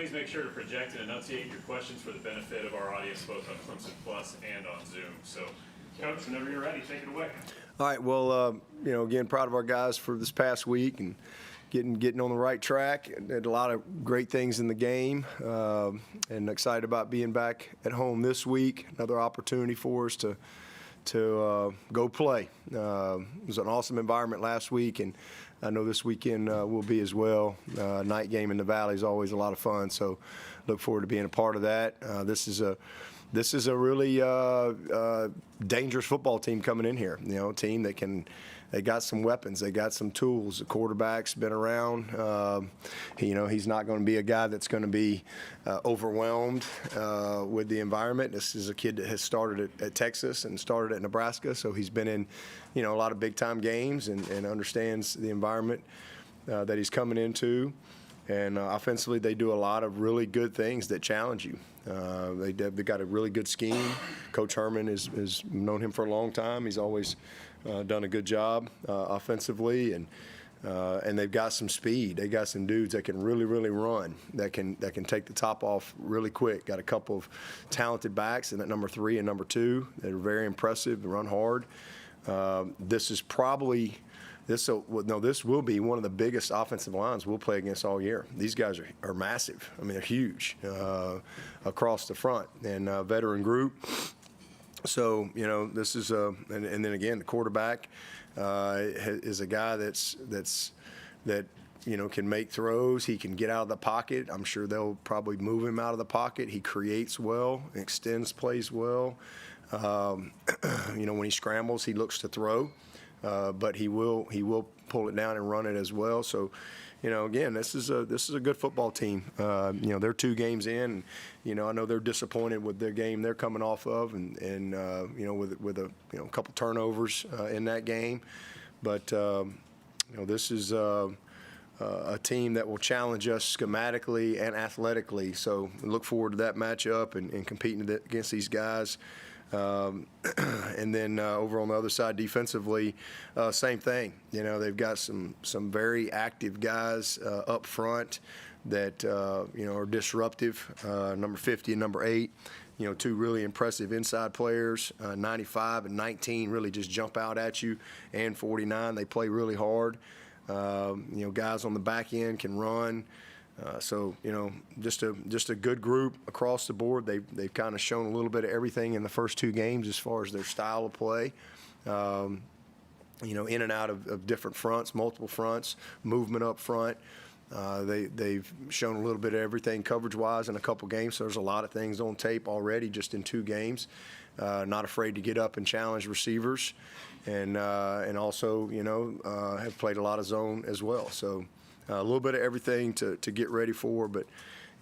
please make sure to project and enunciate your questions for the benefit of our audience, both on Clemson Plus and on Zoom. So, Coach, whenever you're ready, take it away. All right. Well, again, proud of our guys for this past week and getting on the right track. Did a lot of great things in the game, and excited about being back at home this week. Another opportunity for us to go play. It was an awesome environment last week, and I know this weekend will be as well. Night game in the Valley is always a lot of fun, so look forward to being a part of that. This is a really dangerous football team coming in here. A team that they got some weapons, they got some tools. The quarterback's been around. He's not going to be a guy that's going to be overwhelmed with the environment. This is a kid that has started at Texas and started at Nebraska, so he's been in, a lot of big-time games and understands the environment that he's coming into. And offensively, they do a lot of really good things that challenge you. They've got a really good scheme. Coach Herman has known him for a long time. He's always done a good job offensively, and they've got some speed. They got some dudes that can really, really run, that can take the top off really quick. Got a couple of talented backs in at number 3 and number 2 that are very impressive and run hard. This will be one of the biggest offensive lines we'll play against all year. These guys are massive. I mean, they're huge across the front, and veteran group. So, this is and then again, the quarterback is a guy that can make throws. He can get out of the pocket. I'm sure they'll probably move him out of the pocket. He creates well, extends plays well. When he scrambles, he looks to throw. But he will pull it down and run it as well. So, again, this is a good football team. They're 2 games in. And, I know they're disappointed with their game they're coming off of, and with a couple turnovers in that game. But this is a team that will challenge us schematically and athletically. So we look forward to that matchup and competing against these guys. And then over on the other side, defensively, same thing. They've got some very active guys up front that are disruptive. Number 50 and number 8, 2 really impressive inside players. 95 and 19 really just jump out at you, and 49. They play really hard. Guys on the back end can run. So just a good group across the board. They've kind of shown a little bit of everything in the first 2 games as far as their style of play. In and out of different fronts, multiple fronts, movement up front. They've shown a little bit of everything coverage-wise in a couple games. So there's a lot of things on tape already just in 2 games. Not afraid to get up and challenge receivers, and also have played a lot of zone as well. So. A little bit of everything to get ready for, but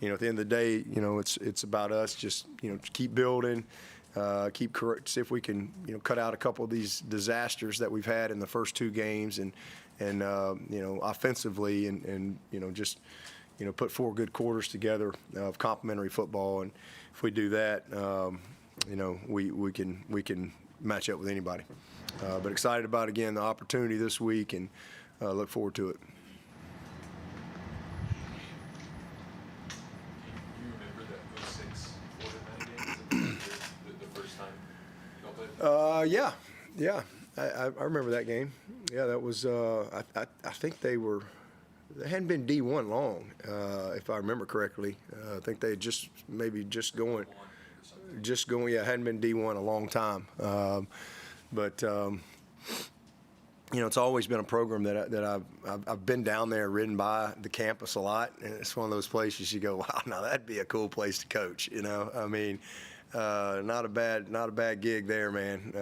at the end of the day, it's about us just keep building, see if we can cut out a couple of these disasters that we've had in the first 2 games, and offensively, and just put 4 good quarters together of complementary football, and if we do that, we can match up with anybody. But excited about again the opportunity this week, and look forward to it. Yeah. I remember that game. Yeah, that was. I think they hadn't been D1 long, if I remember correctly. I think they had just going. Yeah, hadn't been D1 a long time. But it's always been a program that I've been down there, ridden by the campus a lot, and it's one of those places you go, wow, now that'd be a cool place to coach. I mean. Not a bad gig there, man.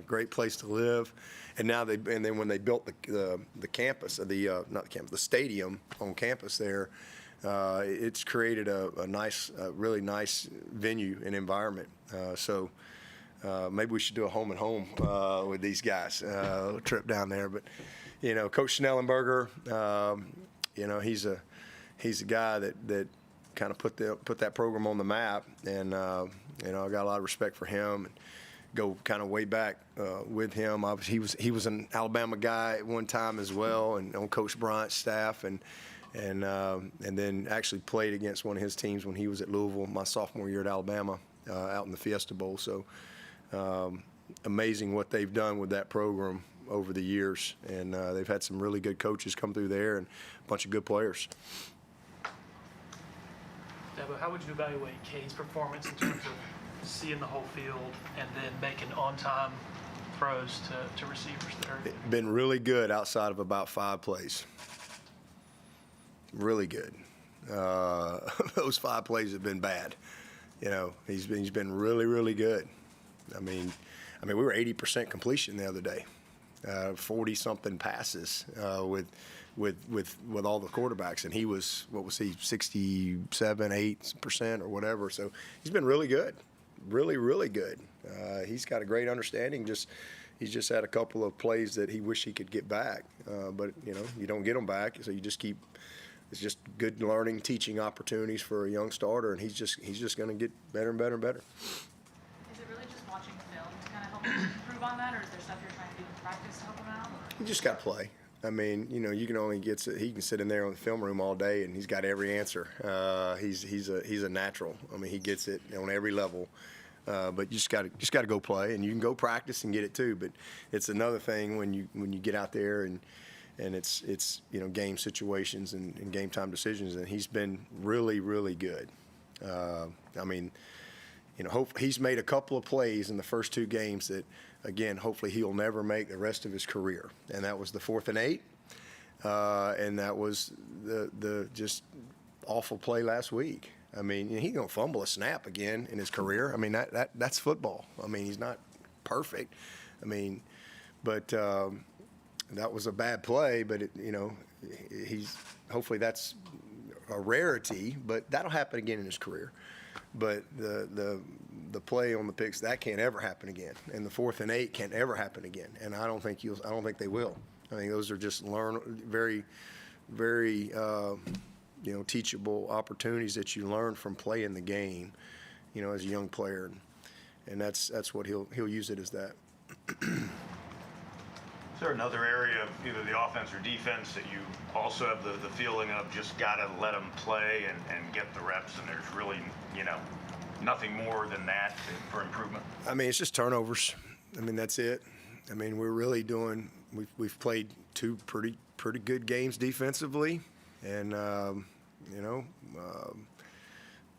Great place to live, and then when they built the campus, the stadium on campus there, it's created a really nice venue and environment. So maybe we should do a home and home with these guys, a little trip down there. But Coach Schnellenberger, he's a guy that kind of put that program on the map, and I got a lot of respect for him, and go kind of way back with him. He was an Alabama guy at one time as well, and on Coach Bryant's staff, and and then actually played against one of his teams when he was at Louisville my sophomore year at Alabama out in the Fiesta Bowl. So amazing what they've done with that program over the years, and they've had some really good coaches come through there and a bunch of good players. Dabo, how would you evaluate Kay's performance in terms of seeing the whole field and then making on-time throws to receivers that are Been really good outside of about 5 plays. Really good. Those 5 plays have been bad. You know, he's been really, really good. I mean, we were 80% completion the other day, 40-something passes with all the quarterbacks, and he was, what was he, 67-8% or whatever. So he's been really good, really, really good. He's got a great understanding. He's just had a couple of plays that he wish he could get back, but you know, you don't get them back, so you just keep. It's just good learning, teaching opportunities for a young starter, and he's just going to get better and better and better. Is it really just watching film to kind of help you improve on that, or is there stuff you're trying to do in practice to help him out? Or? You just got to play. I mean, you know, you can only get. He can sit in there on the film room all day, and he's got every answer. He's a natural. I mean, he gets it on every level. But you just got to go play, and you can go practice and get it too. But it's another thing when you get out there and it's you know, game situations and game time decisions, and he's been really, really good. I mean, you know, he's made a couple of plays in the first 2 games that, again, hopefully he'll never make the rest of his career. And that was the 4th and 8, and that was the just awful play last week. I mean, he's gonna fumble a snap again in his career. I mean, that's football. I mean, he's not perfect. I mean, but that was a bad play. But you know, hopefully that's a rarity. But that'll happen again in his career. But the play on the picks, that can't ever happen again. And the 4th and 8 can't ever happen again. And I don't think they will. I think those are just very, very. You know, teachable opportunities that you learn from playing the game, you know, as a young player, and that's what he'll use it as that. Is there another area of either the offense or defense that you also have the feeling of just got to let them play and get the reps, and there's really, you know, nothing more than that for improvement? I mean, it's just turnovers. I mean, that's it. I mean, we're really doing. We've played 2 pretty good games defensively. And, you know,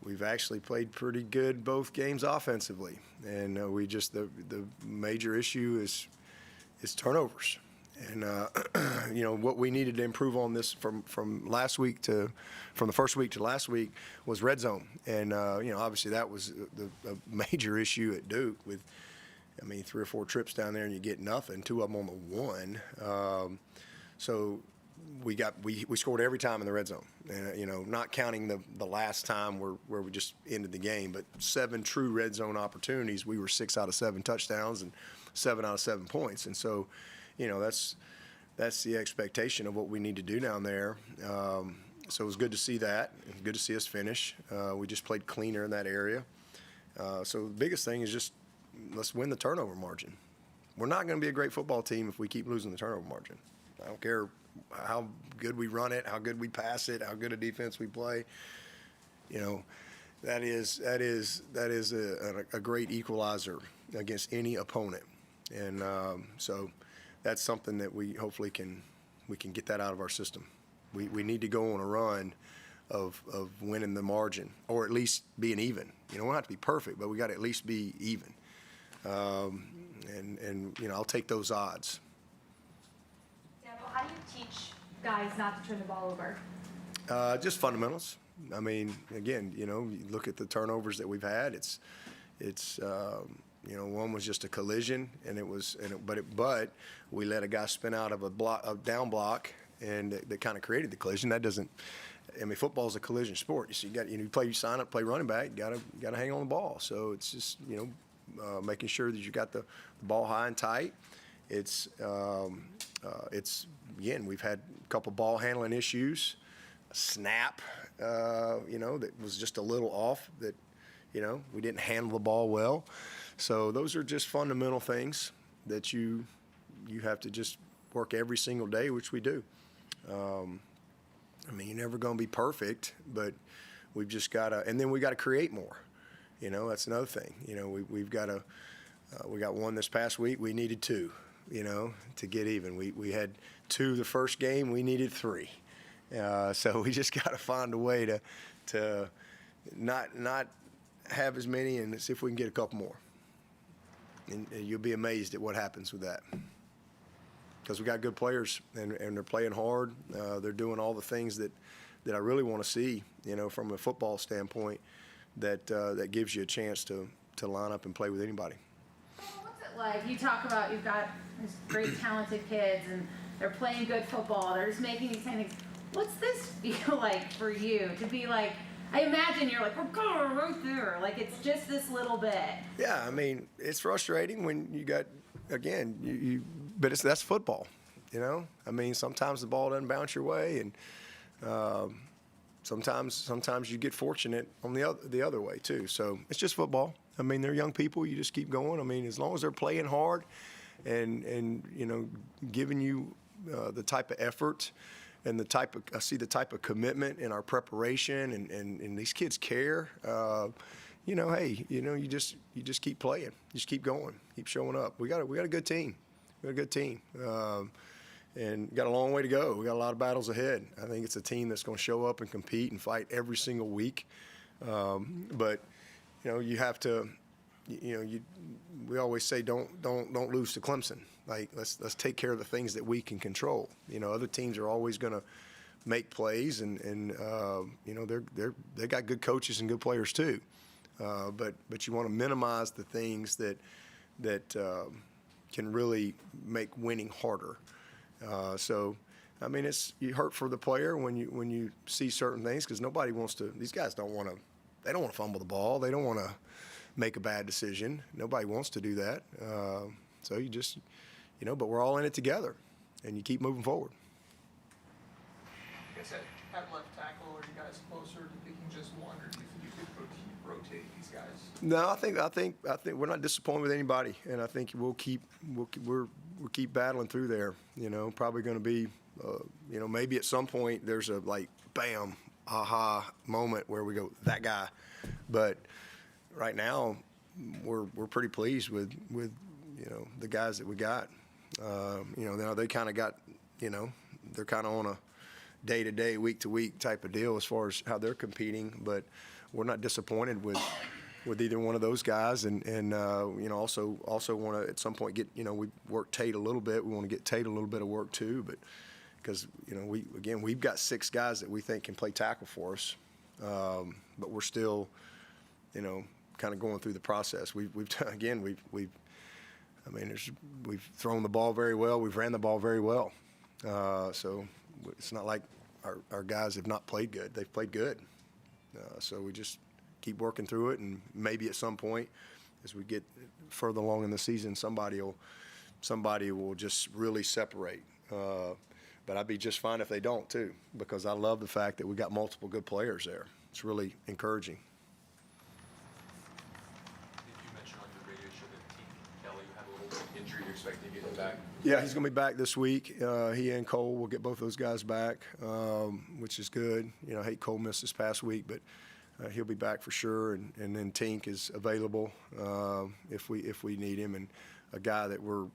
we've actually played pretty good both games offensively. And the major issue is turnovers. And, you know, what we needed to improve on this from the first week to last week was red zone. And, you know, obviously that was a major issue at Duke with, I mean, 3 or 4 trips down there and you get nothing, 2 of them on the 1. So we scored every time in the red zone, and you know, not counting the last time where we just ended the game, but 7 true red zone opportunities. We were 6 out of 7 touchdowns and 7 out of 7 points, and so, you know, that's the expectation of what we need to do down there. So it was good to see that. It was good to see us finish. We just played cleaner in that area. So the biggest thing is just let's win the turnover margin. We're not going to be a great football team if we keep losing the turnover margin. I don't care how good we run it, how good we pass it, how good a defense we play. You know, that is a great equalizer against any opponent, and so that's something that we hopefully can get that out of our system. We need to go on a run of winning the margin, or at least being even. You know, we don't have to be perfect, but we got to at least be even. And you know, I'll take those odds. How do you teach guys not to turn the ball over? Just fundamentals. I mean, again, you know, you look at the turnovers that we've had. It's you know, one was just a collision, but we let a guy spin out of a down block, and that kind of created the collision. That doesn't. I mean, football's a collision sport. You sign up, play running back. You gotta hang on the ball. So it's just, you know, making sure that you got the ball high and tight. It's again, we've had a couple ball handling issues, a snap, you know, that was just a little off, that, you know, we didn't handle the ball well. So those are just fundamental things that you have to just work every single day, which we do. I mean, you're never going to be perfect, but we've just got to, and then we got to create more. You know, that's another thing. You know, we've got to, we got one this past week. We needed two, you know, to get even. We had two the first game. We needed three. So we just got to find a way to not have as many and see if we can get a couple more. And you'll be amazed at what happens with that. Because we got good players, and they're playing hard. They're doing all the things that I really want to see, you know, from a football standpoint, that gives you a chance to line up and play with anybody. What's it like? You talk about you've got these great talented kids, and they're playing good football. They're just making these kind of things. What's this feel like for you to be like? I imagine you're like, we're going right there. Like, it's just this little bit. Yeah, I mean, it's frustrating when you got, again, but that's football, you know? I mean, sometimes the ball doesn't bounce your way, and sometimes you get fortunate on the other way, too. So it's just football. I mean, they're young people. You just keep going. I mean, as long as they're playing hard and you know, giving you the type of effort and I see the type of commitment in our preparation, and these kids care. You know, hey, you know, you just keep playing, you just keep going, keep showing up. We got a good team. We got a good team, and got a long way to go. We got a lot of battles ahead. I think it's a team that's going to show up and compete and fight every single week. But you know, you have to. You know, we always say don't lose to Clemson. Like, let's take care of the things that we can control. You know, other teams are always going to make plays, and you know, they got good coaches and good players too. But you want to minimize the things that can really make winning harder. So, I mean, you hurt for the player when you see certain things, because nobody wants to. These guys don't want to fumble the ball. They don't want to make a bad decision. Nobody wants to do that. So you just, you know, but we're all in it together, and you keep moving forward. I guess at left tackle, are you guys closer to picking just one, or do you think you could rotate these guys? No, I think we're not disappointed with anybody, and I think we'll keep battling through there. You know, probably going to be, you know, maybe at some point there's a like bam, aha moment where we go, that guy, but right now we're pretty pleased with you know, the guys that we got. You know, now they kind of got, you know, they're kind of on a day-to-day, week-to-week type of deal as far as how they're competing, but we're not disappointed with either one of those guys, and you know, also want to at some point get, you know, we work Tate a little bit. We want to get Tate a little bit of work too, but because, you know, we've got 6 guys that we think can play tackle for us, but we're still, you know, kind of going through the process. We've thrown the ball very well. We've ran the ball very well. So it's not like our guys have not played good. They've played good. So we just keep working through it, and maybe at some point, as we get further along in the season, somebody will just really separate. But I'd be just fine if they don't too, because I love the fact that we got multiple good players there. It's really encouraging. Expecting to get him back? Yeah, he's going to be back this week. He and Cole will get both those guys back, which is good. You know, I hate Cole missed this past week, but he'll be back for sure. And then Tink is available if we need him, and a guy that we're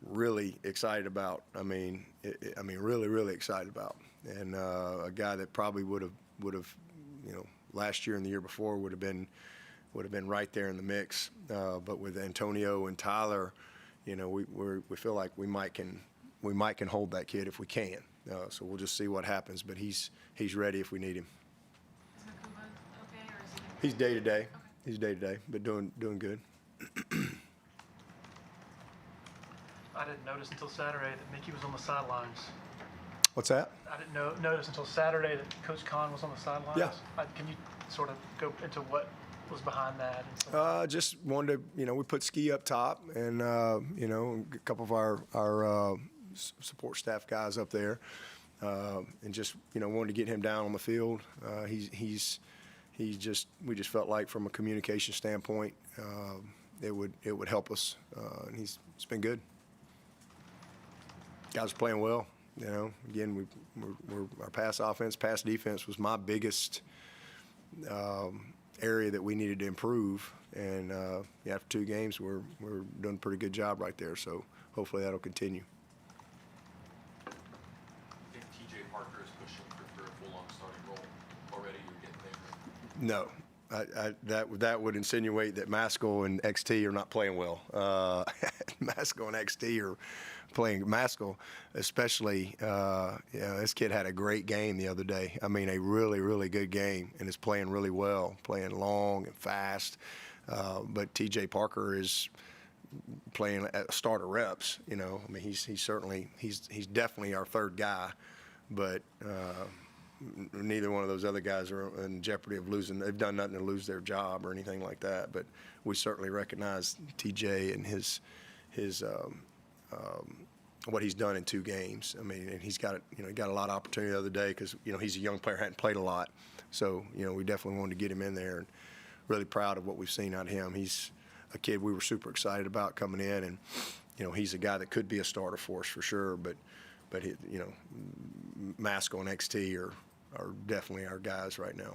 really excited about. I mean, really, really excited about, and a guy that probably would have, you know, last year and the year before would have been right there in the mix. But with Antonio and Tyler, you know, we feel like we might can hold that kid if we can. So we'll just see what happens. But he's ready if we need him. Is Nakuba okay, or is he? He's day to day. Okay. He's day to day, but doing good. I didn't notice until Saturday that Mickey was on the sidelines. What's that? I didn't notice until Saturday that Coach Kahn was on the sidelines. Yeah. Can you sort of go into what was behind that? And so Just wanted to, you know, we put Ski up top, and you know, a couple of our support staff guys up there, and just, you know, wanted to get him down on the field. We just felt like from a communication standpoint, it would help us, and it's been good. Guys are playing well. You know, again, we're our pass offense, pass defense was my biggest area that we needed to improve. And after 2 games, we're doing a pretty good job right there. So hopefully that'll continue. I think TJ Parker is pushing for a full-on starting role already. You're getting there. No, that would insinuate that Maskell and XT are not playing well. Maskell and XT are playing. Maskell, especially, this kid had a great game the other day. I mean, a really, really good game, and is playing really well, playing long and fast. But TJ Parker is playing at starter reps. You know, I mean, he's definitely our 3rd guy, but. Neither one of those other guys are in jeopardy of losing. They've done nothing to lose their job or anything like that. But we certainly recognize TJ and his what he's done in 2 games. I mean, and he got a lot of opportunity the other day because he's a young player, hadn't played a lot. So we definitely wanted to get him in there, and really proud of what we've seen out of him. He's a kid we were super excited about coming in, and he's a guy that could be a starter for us for sure. But he, Maskell and XT are definitely our guys right now.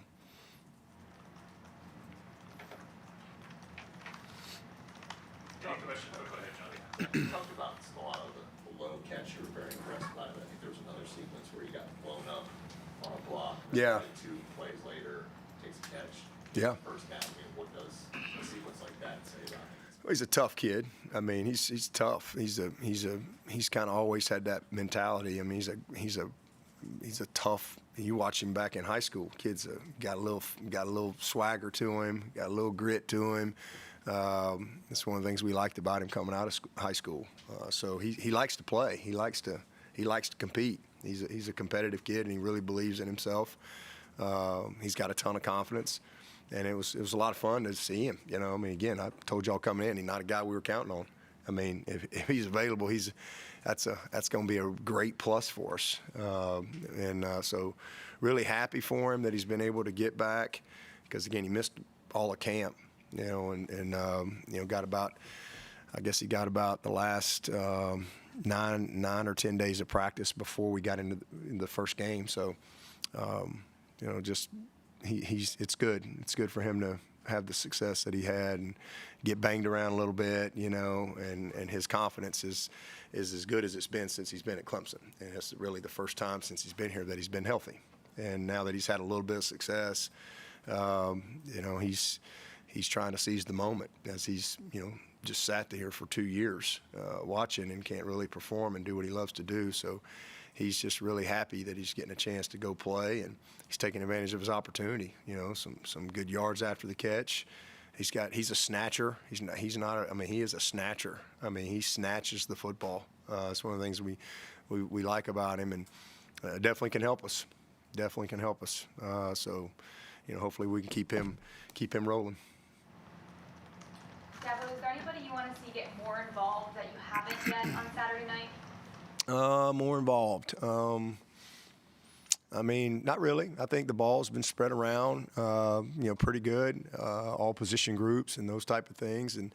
Any questions? Oh, go ahead, Johnny. You talked about a lot of the low catch. You were very impressed by it. I think there was another sequence where he got blown up on a block. Yeah. 2 plays later, takes a catch. Yeah. First down. I mean, what does a sequence like that say about him? Well, he's a tough kid. I mean, he's tough. He's kind of always had that mentality. I mean, he's a tough. You watch him back in high school. Kid's got a little swagger to him, got a little grit to him. That's one of the things we liked about him coming out of high school. So he likes to play. He likes to compete. He's a competitive kid, and he really believes in himself. He's got a ton of confidence, and it was a lot of fun to see him. I mean, again, I told y'all coming in, he's not a guy we were counting on. I mean, if he's available, that's going to be a great plus for us. So really happy for him that he's been able to get back, because again, he missed all of camp, and got about, I guess he got about the last 9 or 10 days of practice before we got into the first game. So, it's good. It's good for him to have the success that he had and get banged around a little bit, and his confidence is as good as it's been since he's been at Clemson. And it's really the first time since he's been here that he's been healthy. And now that he's had a little bit of success, he's trying to seize the moment, as he's, just sat there for 2 years watching and can't really perform and do what he loves to do. So he's just really happy that he's getting a chance to go play, and he's taking advantage of his opportunity. Some good yards after the catch. He's a snatcher. He is a snatcher. I mean, he snatches the football. It's one of the things we like about him, and definitely can help us. Definitely can help us. So, hopefully we can keep him rolling. Dabo, is there anybody you want to see get more involved that you haven't yet on Saturday night? More involved. I mean, not really. I think the ball's been spread around, pretty good, all position groups and those type of things. And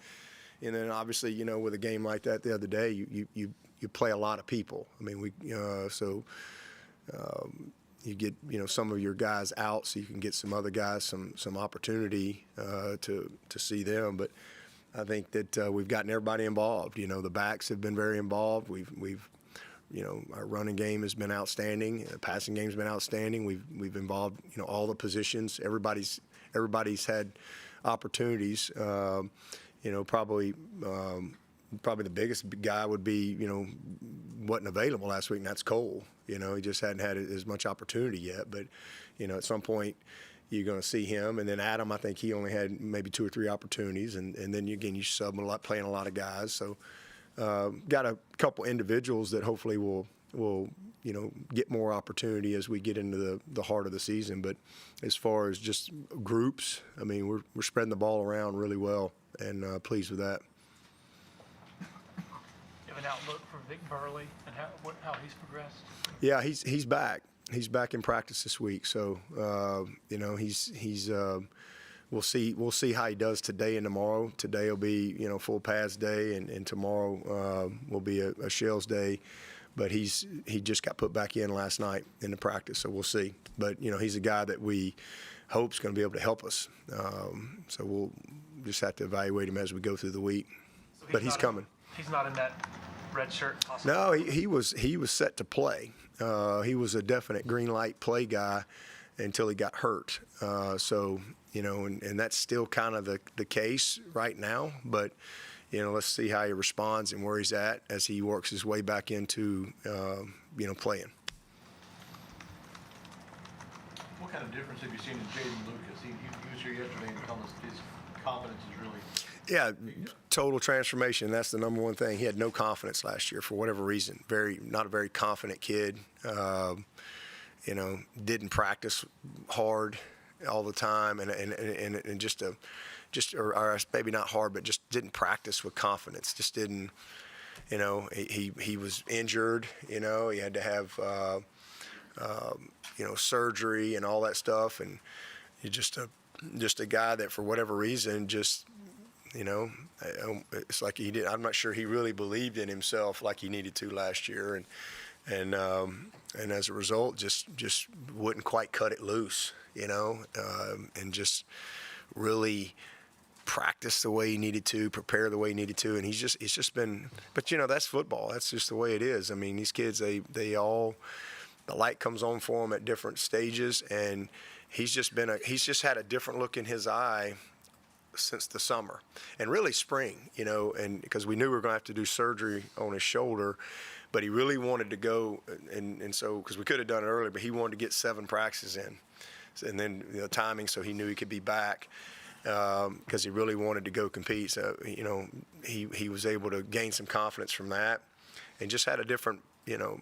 then obviously, with a game like that the other day, you play a lot of people. I mean, you get, some of your guys out so you can get some other guys some opportunity to see them. But I think that we've gotten everybody involved. The backs have been very involved. We've our running game has been outstanding. The passing game's been outstanding. We've involved, all the positions. Everybody's had opportunities. Probably the biggest guy would be, wasn't available last week, and that's Cole. He just hadn't had as much opportunity yet. But, at some point you're going to see him. And then Adam, I think he only had maybe 2 or 3 opportunities. And then, you sub a lot, playing a lot of guys. So, got a couple individuals that hopefully will get more opportunity as we get into the heart of the season. But as far as just groups, I mean, we're spreading the ball around really well, and pleased with that. You have an outlook for Vic Burley and how he's progressed? Yeah, he's back. He's back in practice this week. So we'll see how he does today and tomorrow. Today will be full pads day, and tomorrow will be a shells day. but he just got put back in last night in the practice, so we'll see. But he's a guy that we hope is going to be able to help us. So we'll just have to evaluate him as we go through the week. So But he's coming. He's not in that red shirt possibly? No, he was set to play. He was a definite green light play guy until he got hurt. And that's still kind of the case right now. But let's see how he responds and where he's at as he works his way back into playing. What kind of difference have you seen in Jaden Lucas? He was here yesterday and told us his confidence is really. Yeah, total transformation. That's the number one thing. He had no confidence last year for whatever reason. Not a very confident kid. Didn't practice hard all the time, and just maybe not hard, but just didn't practice with confidence. Just didn't. He was injured. He had to have surgery and all that stuff, and he's just a guy that for whatever reason just. It's like he did. I'm not sure he really believed in himself like he needed to last year, and as a result, just wouldn't quite cut it loose, and just really practice the way he needed to, prepare the way he needed to, and it's just been. But that's football. That's just the way it is. I mean, these kids, they all, the light comes on for them at different stages, and he's just had a different look in his eye since the summer and really spring, and because we knew we were going to have to do surgery on his shoulder, but he really wanted to go, and so because we could have done it earlier, but he wanted to get 7 practices in, and then timing, so he knew he could be back because he really wanted to go compete. So he was able to gain some confidence from that, and just had a different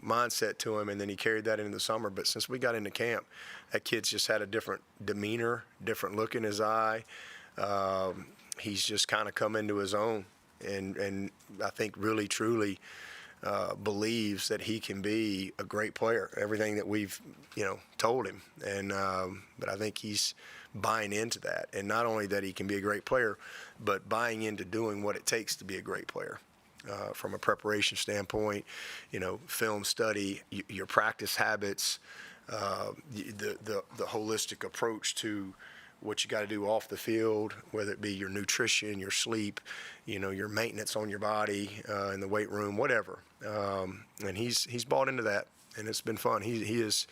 mindset to him, and then he carried that into the summer. But since we got into camp, that kid's just had a different demeanor, different look in his eye. He's just kind of come into his own, and I think really truly believes that he can be a great player. Everything that we've told him, and but I think he's buying into that, and not only that he can be a great player, but buying into doing what it takes to be a great player. From a preparation standpoint, film study, your practice habits, the holistic approach to what you got to do off the field, whether it be your nutrition, your sleep, your maintenance on your body in the weight room, whatever. And he's bought into that, and it's been fun. He's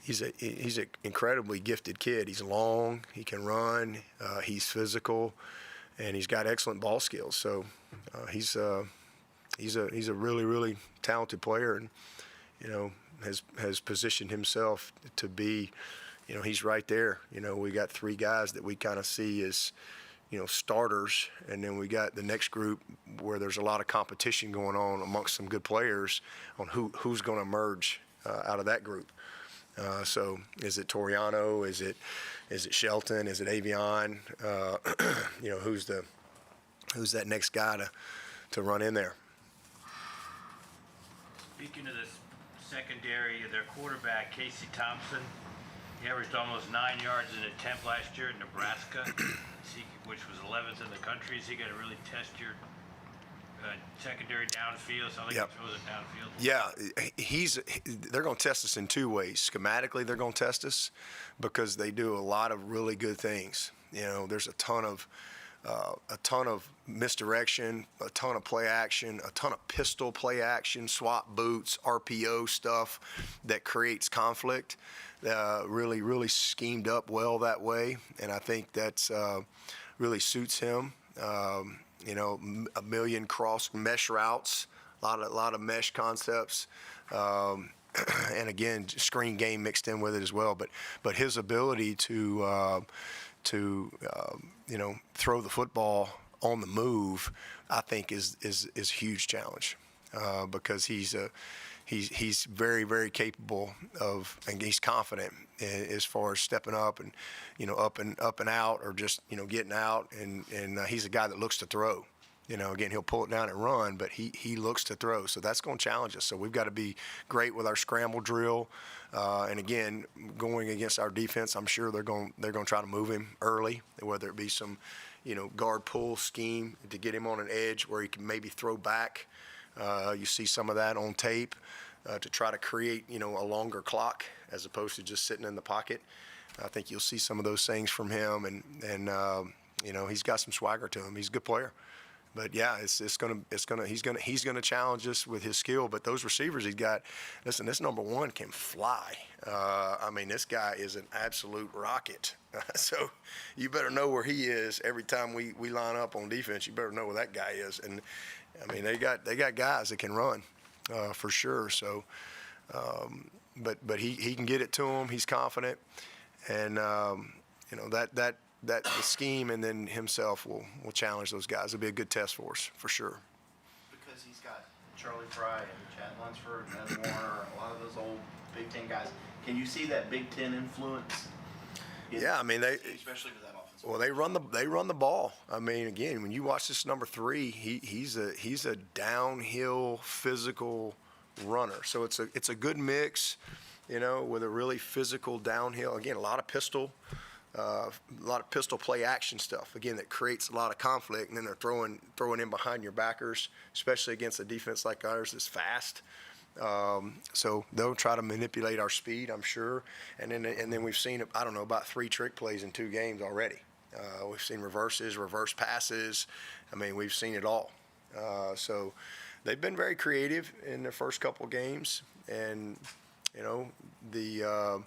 an incredibly gifted kid. He's long, he can run, he's physical, and he's got excellent ball skills. So he's a really, really talented player, and has positioned himself to be. He's right there. We got 3 guys that we kind of see as, starters, and then we got the next group where there's a lot of competition going on amongst some good players on who's going to emerge out of that group. So is it Toriano? Is it Shelton? Is it Avion? Who's that next guy to run in there? Speaking of this secondary, their quarterback, Casey Thompson, he averaged almost 9 yards an attempt last year in Nebraska, which was 11th in the country. Is he going to really test your secondary downfield? So I think he throws it downfield. Yeah, they're going to test us in 2 ways. Schematically, they're going to test us because they do a lot of really good things. There's a ton of misdirection, a ton of play action, a ton of pistol play action, swap boots, RPO stuff that creates conflict. Really, really schemed up well that way, and I think that's really suits him. A million cross mesh routes, a lot of mesh concepts, and again, screen game mixed in with it as well. But his ability to throw the football on the move, I think is a huge challenge because he's very, very capable of, and he's confident as far as stepping up and up and out, or just getting out, and he's a guy that looks to throw. Again, he'll pull it down and run, but he looks to throw. So that's going to challenge us. So we've got to be great with our scramble drill. And again, going against our defense, I'm sure they're going to try to move him early, whether it be some, guard pull scheme to get him on an edge where he can maybe throw back You see some of that on tape to try to create, a longer clock as opposed to just sitting in the pocket. I think you'll see some of those things from him, and he's got some swagger to him. He's a good player. But yeah, he's gonna challenge us with his skill. But those receivers he's got, listen, this number one can fly. This guy is an absolute rocket. So you better know where he is every time we line up on defense. You better know where that guy is. And they got guys that can run for sure. So, but he can get it to him. He's confident, and that the scheme and then himself will challenge those guys. It'll be a good test for us, for sure. Because he's got Charlie Fry and Chad Lunsford and Ed Warner, a lot of those old Big Ten guys. Can you see that Big Ten influence? Yeah, Especially with that offense. Well, they run the ball. Again, when you watch this number 3, he's a downhill physical runner. So it's a good mix, with a really physical downhill. Again, a lot of pistol play action stuff. Again, that creates a lot of conflict, and then they're throwing in behind your backers, especially against a defense like ours that's fast. So they'll try to manipulate our speed, I'm sure. And then we've seen, about 3 trick plays in 2 games already. We've seen reverse passes. We've seen it all. So they've been very creative in their first couple games, and the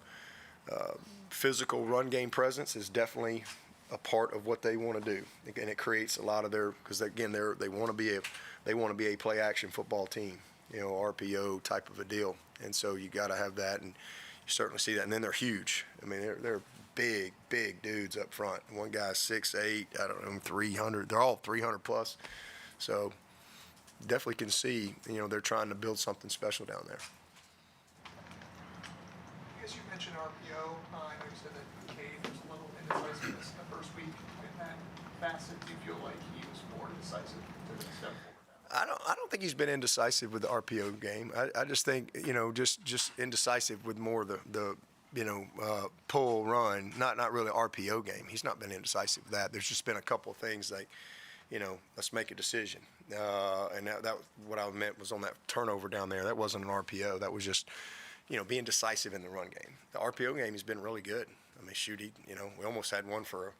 physical run game presence is definitely a part of what they want to do, and it creates a lot of because again they want to be a play action football team, RPO type of a deal, and so you got to have that, and you certainly see that. And then they're huge. They're big dudes up front. One guy's 6'8", 300. They're all 300 plus, so definitely can see they're trying to build something special down there. As you mentioned RPO, I know you said that Cade was a little indecisiveness in the first week in that facet. Do you feel like he was more decisive to step forward? I don't think he's been indecisive with the RPO game. I just think just indecisive with more the pull run, not really RPO game. He's not been indecisive with that. There's just been a couple of things like let's make a decision, and that what I meant was on that turnover down there. That wasn't an RPO. That was just being decisive in the run game. The RPO game has been really good. We almost had one for a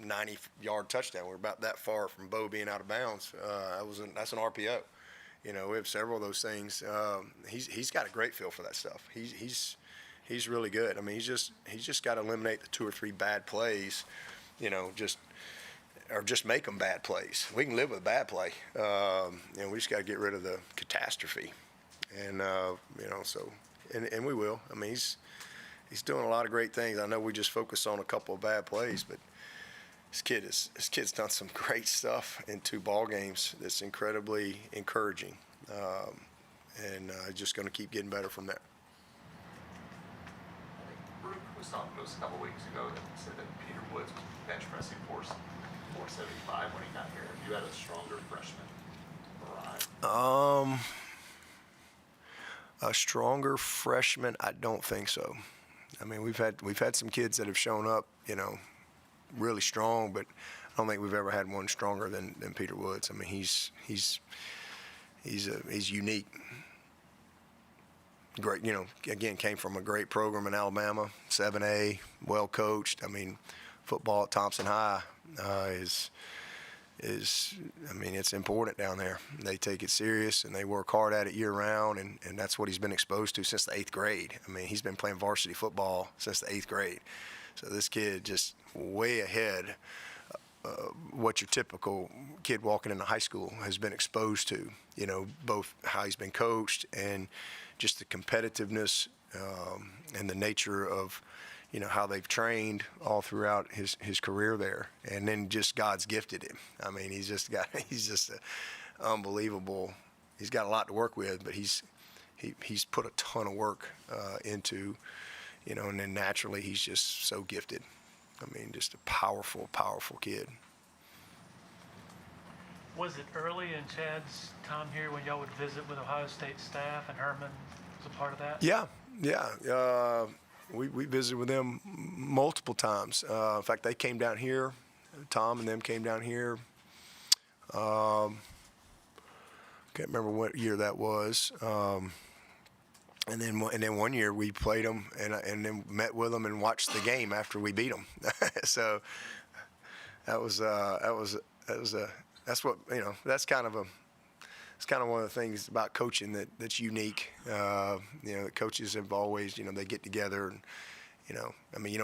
90-yard touchdown. We're about that far from Bo being out of bounds. That's an RPO. We have several of those things. He's got a great feel for that stuff. He's really good. He's just got to eliminate the 2 or 3 bad plays, or just make them bad plays. We can live with a bad play. We just got to get rid of the catastrophe, and and we will. He's doing a lot of great things. I know we just focus on a couple of bad plays, but this kid's done some great stuff in 2 ball games. That's incredibly encouraging, and just going to keep getting better from there. I think Brooke was talking to us a couple weeks ago that said that Peter Woods was bench pressing 475 when he got here. Have you had a stronger freshman arrive? A stronger freshman? I don't think so. We've had some kids that have shown up, really strong, but I don't think we've ever had one stronger than Peter Woods. He's unique. Great, again, came from a great program in Alabama, 7A, well coached. Football at Thompson High is it's important down there. They take it serious and they work hard at it year round, and that's what he's been exposed to since the 8th grade. He's been playing varsity football since the 8th grade. So this kid just way ahead what your typical kid walking into high school has been exposed to, both how he's been coached and just the competitiveness and the nature of how they've trained all throughout his career there, and then just God's gifted him. He's just unbelievable. He's got a lot to work with, but he's put a ton of work into, and then naturally he's just so gifted. Just a powerful kid. Was it early in Chad's time here when y'all would visit with Ohio State staff and Herman was a part of that? Yeah. We visited with them multiple times. In fact, they came down here. Tom and them came down here a Can't remember what year that was. And then one year we played them and then met with them and watched the game after we beat them. So that's what, you know, that's kind of one of the things about coaching that's unique. You know, the coaches have always, you know, they get together and, you know, I mean,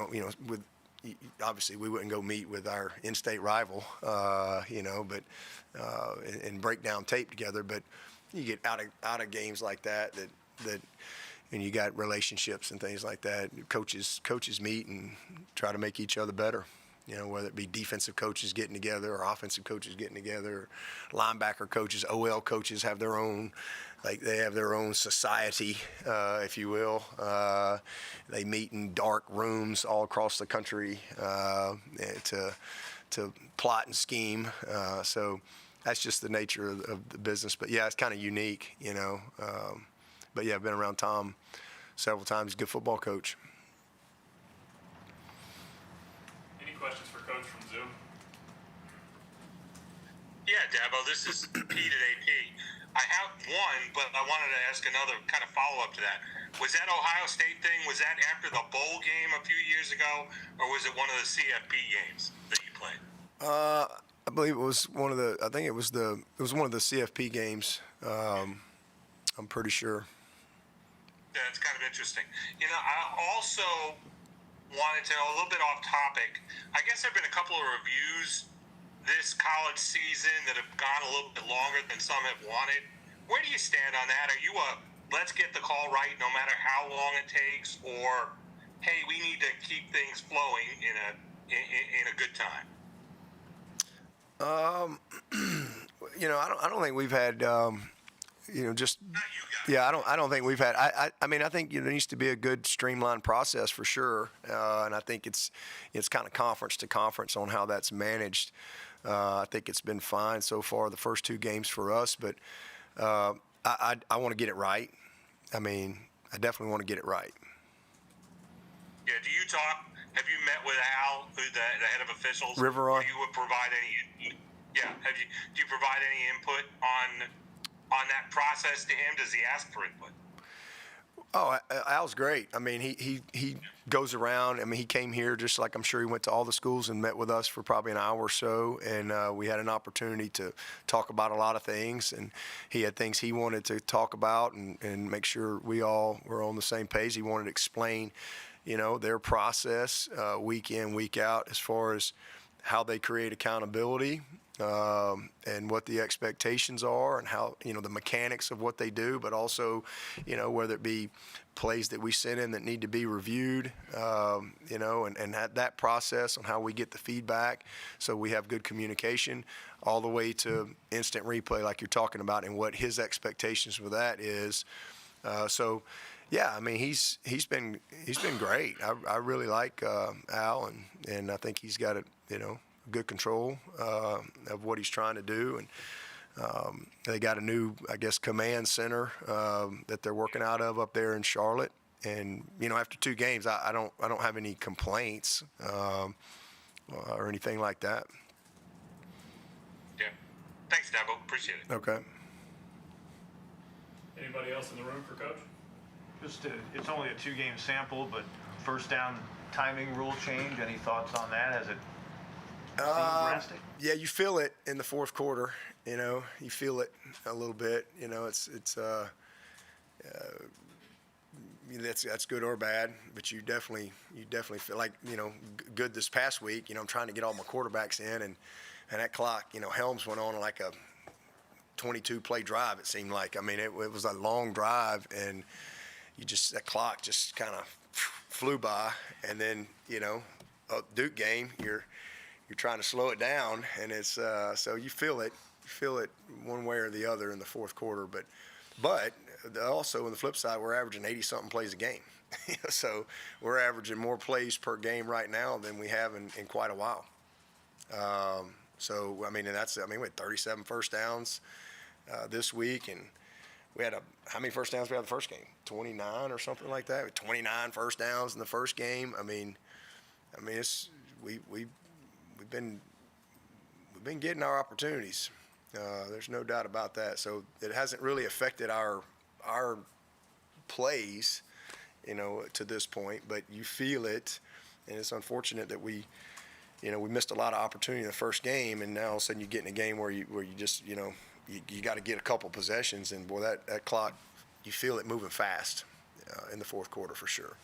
obviously we wouldn't go meet with our in-state rival, you know, but and break down tape together. But you get out of games like that, and you got relationships and things like that. Coaches meet and try to make each other better. You know, whether it be defensive coaches getting together or offensive coaches getting together, or linebacker coaches, OL coaches have their own, like they have their own society, if you will. They meet in dark rooms all across the country to plot and scheme. So that's just the nature of the business. But yeah, it's kind of unique, you know. But yeah, I've been around Tom several times. He's a good football coach. Any questions for Coach from Zoom? Yeah, Dabo, this is Pete at AP. I have one, but I wanted to ask another kind of follow-up to that. Was that Ohio State thing, was that after the bowl game a few years ago, or was it one of the CFP games that you played? I believe it was one of the. I think it was one of the CFP games. I'm pretty sure. Yeah, it's kind of interesting. You know, I also wanted to know, a little bit off topic, I guess there have been a couple of reviews this college season that have gone a little bit longer than some have wanted. Where do you stand on that? Are you let's get the call right no matter how long it takes, or hey, we need to keep things flowing in a good time? You know, I don't think we've had. You know, just yeah, I don't think we've had. I mean, I think there needs to be a good streamlined process for sure, and I think it's kind of conference to conference on how that's managed. I think it's been fine so far the first two games for us, but I want to get it right. I mean, I definitely want to get it right. Yeah. Do you talk? Have you met with Al, who's the head of officials? Riveron. Do you provide any? Yeah. Do you provide any input on that process to him? Does he ask for input? Oh, Al's great. I mean, he goes around. I mean, he came here just like I'm sure he went to all the schools and met with us for probably an hour or so. And we had an opportunity to talk about a lot of things. And he had things he wanted to talk about and make sure we all were on the same page. He wanted to explain, you know, their process week in, week out as far as how they create accountability. And what the expectations are and how, you know, the mechanics of what they do, but also, you know, whether it be plays that we send in that need to be reviewed, you know, and that process on how we get the feedback so we have good communication all the way to instant replay like you're talking about and what his expectations for that is. So, yeah, I mean, he's been great. I really like Al, and I think he's got it, you know, good control of what he's trying to do, and they got a new, I guess, command center that they're working out of up there in Charlotte. And you know, after two games, I don't have any complaints or anything like that. Yeah, thanks, Dabo. Appreciate it. Okay. Anybody else in the room for Coach? It's only a 2-game sample, but first down timing rule change. Any thoughts on that? Has it? Yeah, you feel it in the fourth quarter. You know, you feel it a little bit. You know, that's good or bad, but you definitely feel like, you know, good this past week. You know, I'm trying to get all my quarterbacks in, and that clock, you know, Helms went on like a 22-play drive. It seemed like. I mean, it was a long drive, and that clock just kind of flew by, and then, you know, Duke game, you're trying to slow it down, and it's so you feel it one way or the other in the fourth quarter. But also on the flip side, we're averaging 80-something plays a game, so we're averaging more plays per game right now than we have in quite a while. So I mean, and we had 37 first downs this week, and we had how many first downs we had the first game? 29 or something like that. We had 29 first downs in the first game. I mean, it's we've been getting our opportunities. There's no doubt about that. So it hasn't really affected our plays, to this point, but you feel it, and it's unfortunate that we missed a lot of opportunity in the first game, and now all of a sudden you get in a game where you just, you got to get a couple possessions, and boy, that clock, you feel it moving fast in the fourth quarter for sure.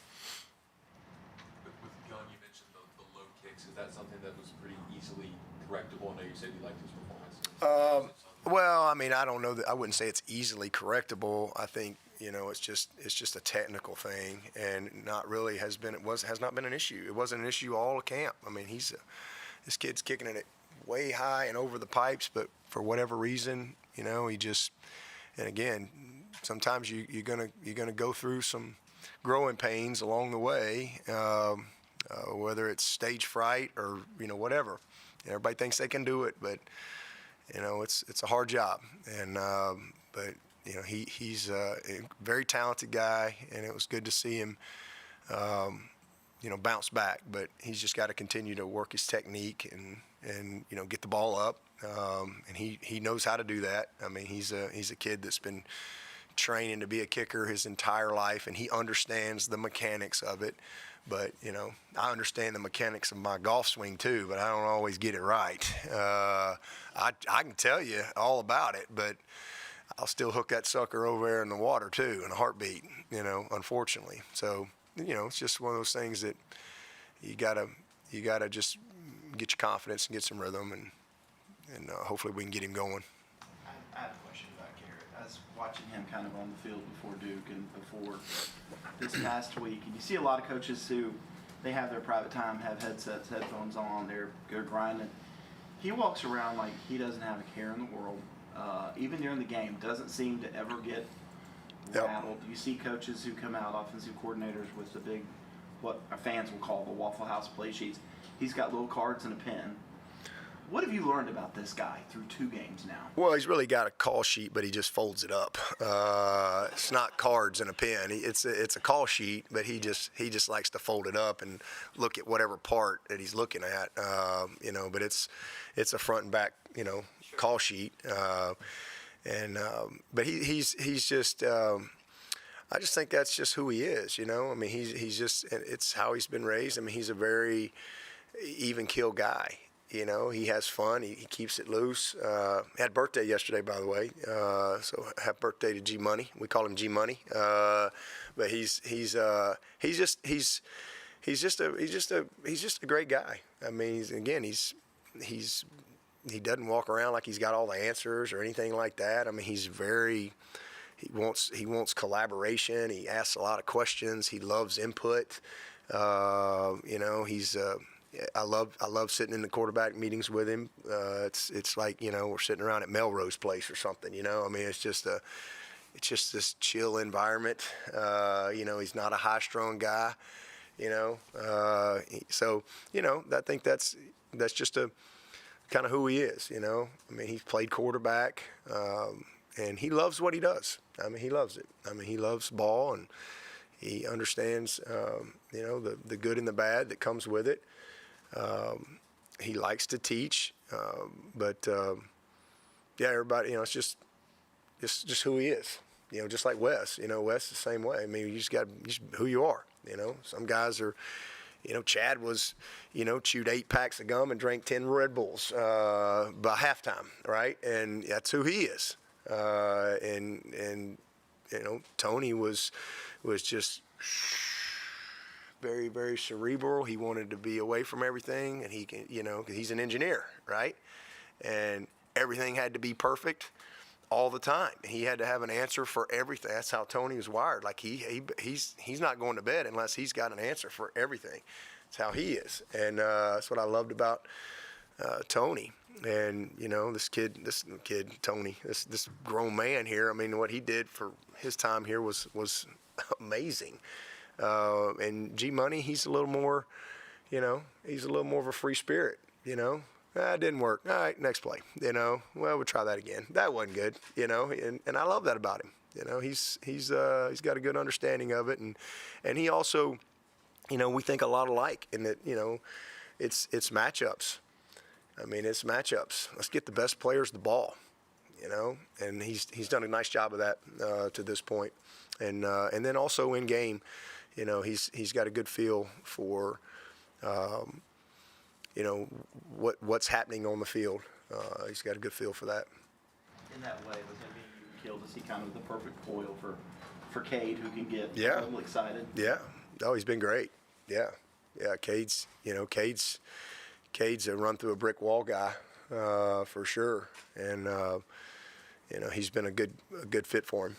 With Young, you mentioned the low kicks. Is that something that was pretty easily correctable? I know you said you liked his performance. Well, I mean, I don't know that I wouldn't say it's easily correctable. I think it's just a technical thing, and not really has not been an issue. It wasn't an issue all of camp. I mean, this kid's kicking it way high and over the pipes, but for whatever reason, he just. And again, sometimes you're gonna go through some growing pains along the way, whether it's stage fright or whatever. Everybody thinks they can do it, but. It's a hard job, and but he's a very talented guy, and it was good to see him, bounce back. But he's just got to continue to work his technique and get the ball up, and he knows how to do that. I mean, he's a kid that's been training to be a kicker his entire life, and he understands the mechanics of it. But, I understand the mechanics of my golf swing too, but I don't always get it right. I can tell you all about it, but I'll still hook that sucker over there in the water too in a heartbeat, unfortunately. So, it's just one of those things that you gotta just get your confidence and get some rhythm, and hopefully we can get him going. I have a question about Garrett. I was watching him kind of on the field before Duke and before this past week, and you see a lot of coaches who they have their private time, have headphones on, they're grinding. He walks around like he doesn't have a care in the world. Even during the game, doesn't seem to ever get rattled. You see coaches who come out, offensive coordinators with the big, what our fans will call the Waffle House play sheets. He's got little cards and a pen. What have you learned about this guy through 2 games now? Well, he's really got a call sheet, but he just folds it up. It's not cards and a pen. It's a call sheet, but he just likes to fold it up and look at whatever part that he's looking at. But it's a front and back, call sheet. But he's just. I just think that's just who he is. I mean, he's just. It's how he's been raised. I mean, he's a very even keel guy. He has fun. He keeps it loose. Had birthday yesterday, by the way. So happy birthday to G Money. We call him G Money. But he's just a great guy. I mean, he doesn't walk around like he's got all the answers or anything like that. I mean, he wants collaboration. He asks a lot of questions. He loves input. I love sitting in the quarterback meetings with him. It's like we're sitting around at Melrose Place or something. I mean, it's just this chill environment. He's not a high-strung guy. So I think that's just a kind of who he is. I mean, he's played quarterback, and he loves what he does. I mean, he loves it. I mean, he loves ball, and he understands the good and the bad that comes with it. He likes to teach, but everybody, it's just who he is. Just like Wes. Wes the same way. I mean, you just who you are. Some guys are. Chad was, chewed 8 packs of gum and drank 10 Red Bulls by halftime, right? And that's who he is. And Tony was just very, very cerebral. He wanted to be away from everything, and he can, 'cause he's an engineer, right? And everything had to be perfect all the time. He had to have an answer for everything. That's how Tony was wired. Like he's not going to bed unless he's got an answer for everything. That's how he is, and that's what I loved about Tony. And this kid Tony, this grown man here. I mean, what he did for his time here was amazing. And G Money, he's a little more, he's a little more of a free spirit. It didn't work. All right, next play. Well, we'll try that again. That wasn't good. And I love that about him. He's got a good understanding of it, and he also, we think a lot alike in that, it's matchups. I mean, it's matchups. Let's get the best players the ball. you know, and he's done a nice job of that to this point. And then also in game, you know, he's got a good feel for, you know, what's happening on the field. He's got a good feel for that. In that way, was it being killed? Is he kind of the perfect foil for Cade, who can get Yeah. a little excited? Yeah. Oh, he's been great. Yeah. Yeah. Cade's a run through a brick wall guy for sure, and you know, he's been a good fit for him.